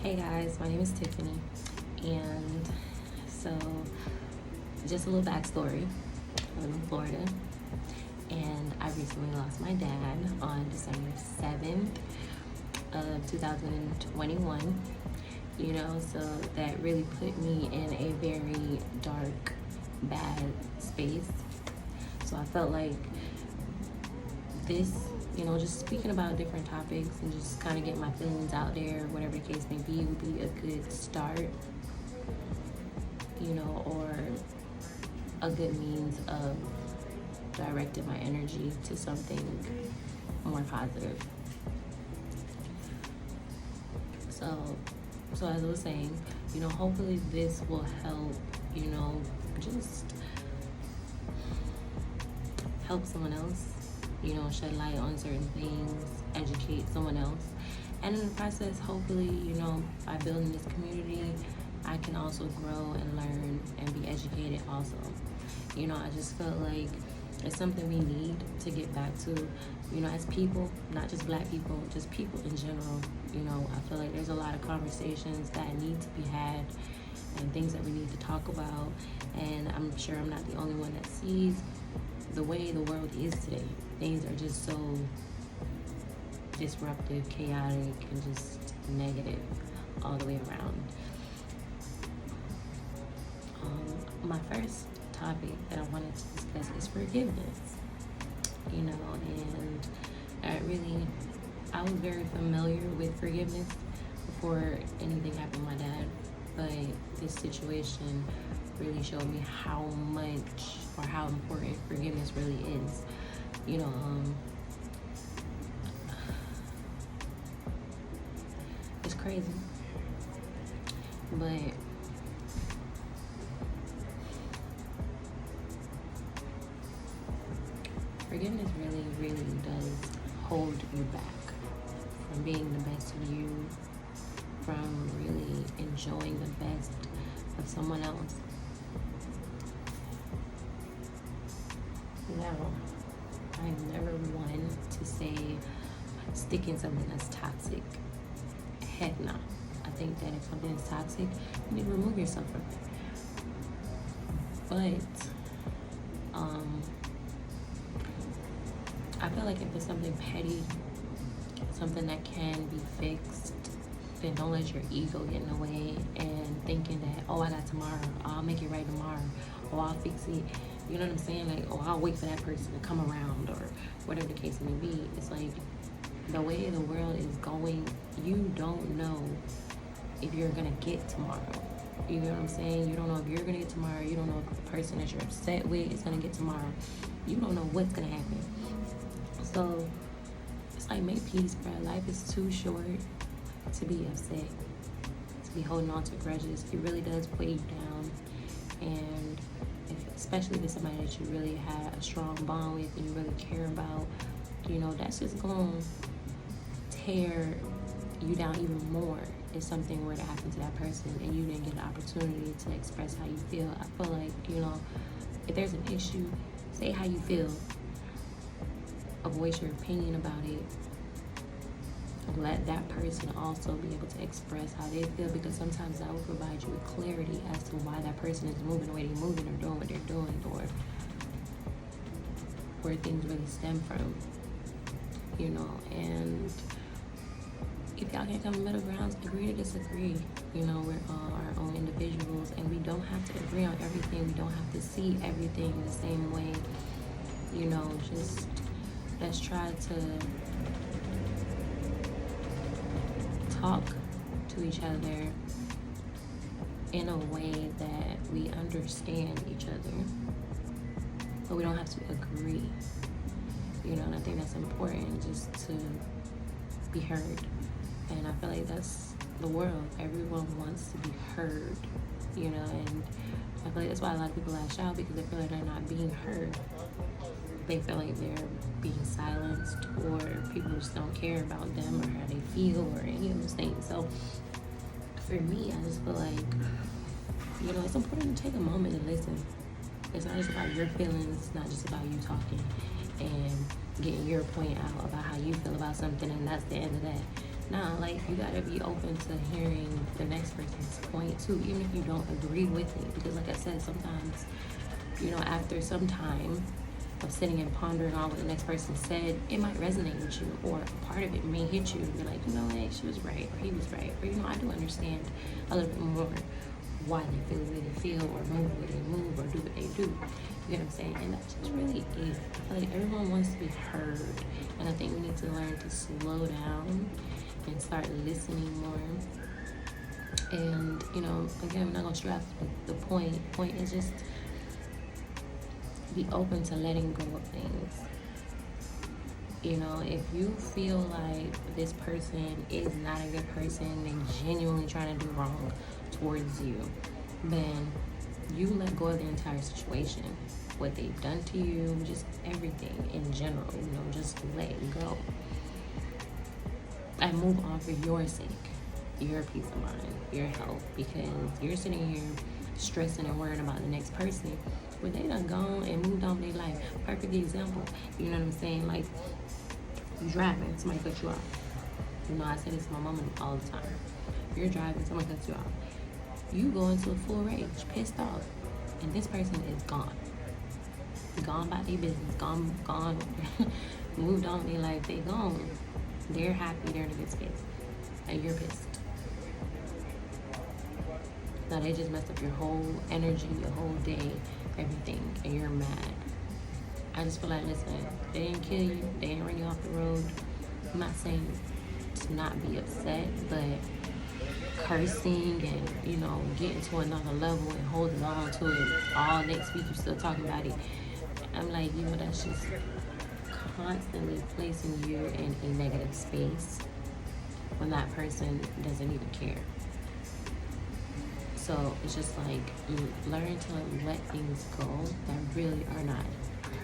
Hey guys, my name is Tiffany, and so just a little backstory. I live in Florida, and I recently lost my dad on December 7th of 2021. So that really put me in a very dark, bad space. So I felt like this, just speaking about different topics and just kind of getting my feelings out there, whatever the case may be, would be a good start, or a good means of directing my energy to something more positive. So as I was saying, hopefully this will help, just help someone else, shed light on certain things, educate someone else. And in the process, hopefully, by building this community, I can also grow and learn and be educated also. I just felt like it's something we need to get back to, as people, not just Black people, just people in general. I feel like there's a lot of conversations that need to be had and things that we need to talk about. And I'm sure I'm not the only one that sees the way the world is today. Things are just so disruptive, chaotic, and just negative all the way around. My first topic that I wanted to discuss is forgiveness. And I was very familiar with forgiveness before anything happened to my dad, but this situation really showed me how much or how important forgiveness really is. It's crazy, but forgiveness really, really does hold you back from being the best of you, from really enjoying the best of someone else. Now, I'm never one to say stick in something that's toxic. Heck no. I think that if something is toxic, you need to remove yourself from it. But I feel like if it's something petty, something that can be fixed, then don't let your ego get in the way and thinking that, oh, I got tomorrow, I'll make it right tomorrow, or I'll fix it. You know what I'm saying? Like, oh, I'll wait for that person to come around, or whatever the case may be. It's like, the way the world is going, you don't know if you're gonna get tomorrow. You know what I'm saying? You don't know if you're gonna get tomorrow. You don't know if the person that you're upset with is gonna get tomorrow. You don't know what's gonna happen. So it's like, make peace, bro. Life is too short to be upset, to be holding on to grudges. It really does weigh you down. And especially if it's somebody that you really had a strong bond with and you really care about, that's just going to tear you down even more if something were to happen to that person and you didn't get an opportunity to express how you feel. I feel like, if there's an issue, say how you feel. Voice your opinion about it. Let that person also be able to express how they feel, because sometimes that will provide you with clarity as to why that person is moving the way they're moving or doing what they're doing, or where things really stem from. And if y'all can't come to middle grounds, agree to disagree. We're all our own individuals, and we don't have to agree on everything. We don't have to see everything the same way. Just let's try to talk to each other in a way that we understand each other, but we don't have to agree. And I think that's important, just to be heard. And I feel like that's the world. Everyone wants to be heard, and I feel like that's why a lot of people lash out, because they feel like they're not being heard. They feel like they're being silenced, or people just don't care about them or how they feel or any of those things. So for me, I just feel like, it's important to take a moment and listen. It's not just about your feelings. It's not just about you talking and getting your point out about how you feel about something, and that's the end of that. Nah, like, you gotta be open to hearing the next person's point too, even if you don't agree with it. Because like I said, sometimes, after some time of sitting and pondering on what the next person said, it might resonate with you, or part of it may hit you. You're like, hey, she was right, or he was right, or I do understand a little bit more why they feel the way they feel, or move the way they move, or do what they do. You know what I'm saying? And that's just really it. I feel like everyone wants to be heard, and I think we need to learn to slow down and start listening more. And again, I'm not gonna stress the point. The point is just be open to letting go of things. If you feel like this person is not a good person and genuinely trying to do wrong towards you, then you let go of the entire situation, what they've done to you, just everything in general. Just let it go and move on for your sake, your peace of mind, your health, because you're sitting here stressing and worrying about the next person when they done gone and moved on their life. Perfect example. You know what I'm saying? Like, you driving, somebody cut you off. I say this to my mama all the time. You're driving, somebody cuts you off. You go into a full rage, pissed off, and this person is gone. Gone by their business, gone, moved on their life, they gone. They're happy, they're in a good space, and you're pissed. Now they just messed up your whole energy, your whole day, everything, and you're mad. I just feel like, listen, they didn't kill you, they didn't run you off the road. I'm not saying to not be upset, but cursing and, getting to another level and holding on to it all next week, you're still talking about it. I'm like, that's just constantly placing you in a negative space when that person doesn't even care. So it's just like, you learn to let things go that really are not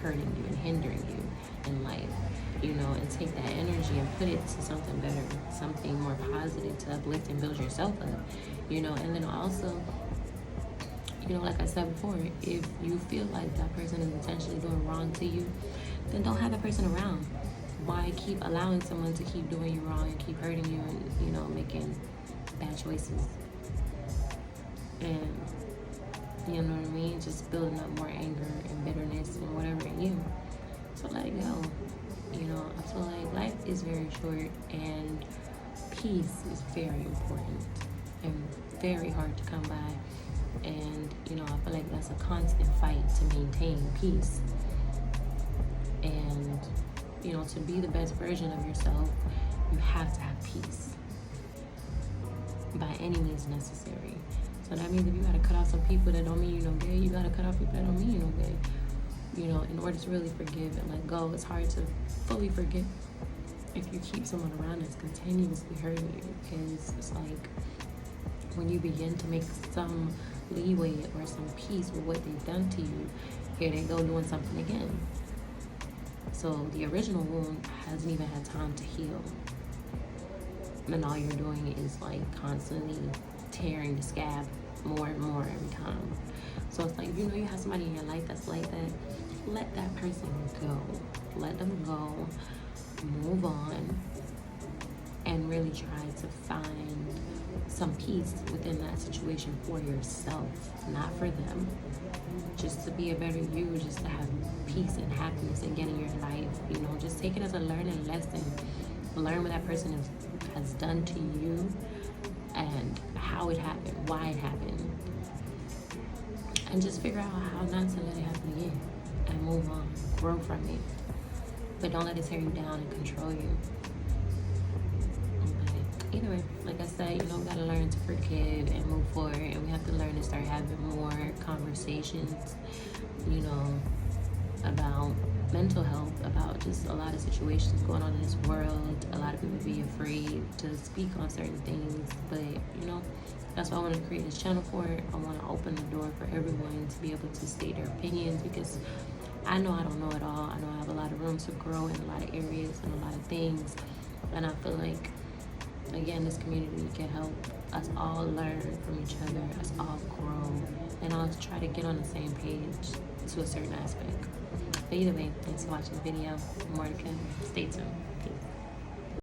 hurting you and hindering you in life, and take that energy and put it to something better, something more positive to uplift and build yourself up, and then also, like I said before, if you feel like that person is intentionally doing wrong to you, then don't have that person around. Why keep allowing someone to keep doing you wrong and keep hurting you and, making bad choices? And, you know what I mean? Just building up more anger and bitterness and whatever in you. So let it go. I feel like life is very short, and peace is very important and very hard to come by. And, I feel like that's a constant fight to maintain peace. And, to be the best version of yourself, you have to have peace by any means necessary. So that means if you gotta cut off some people that don't mean you no good, you gotta cut off people that don't mean you no good. In order to really forgive and let go, it's hard to fully forgive if you keep someone around that's continuously hurting you. Because it's like, when you begin to make some leeway or some peace with what they've done to you, here they go doing something again. So the original wound hasn't even had time to heal. And all you're doing is like constantly tearing the scab more and more every time. So it's like, you have somebody in your life that's like that, let that person go. Let them go, move on, and really try to find some peace within that situation for yourself, not for them. Just to be a better you, just to have peace and happiness again in your life. Just take it as a learning lesson. Learn what that person has done to you and how it happened, why it happened. And just figure out how not to let it happen again and move on, grow from it. But don't let it tear you down and control you. But either way, like I said, we gotta learn to forgive and move forward, and we have to learn to start having more conversations, about mental health, about just a lot of situations going on in this world. A lot of people be afraid to speak on certain things, but that's what I want to create this channel for. I want to open the door for everyone to be able to state their opinions, because I know I don't know it all. I know I have a lot of room to grow in a lot of areas and a lot of things, and I feel like, again, this community can help us all learn from each other, us all grow, and all try to get on the same page to a certain aspect. But either way, thanks for watching the video. More to come. Stay tuned.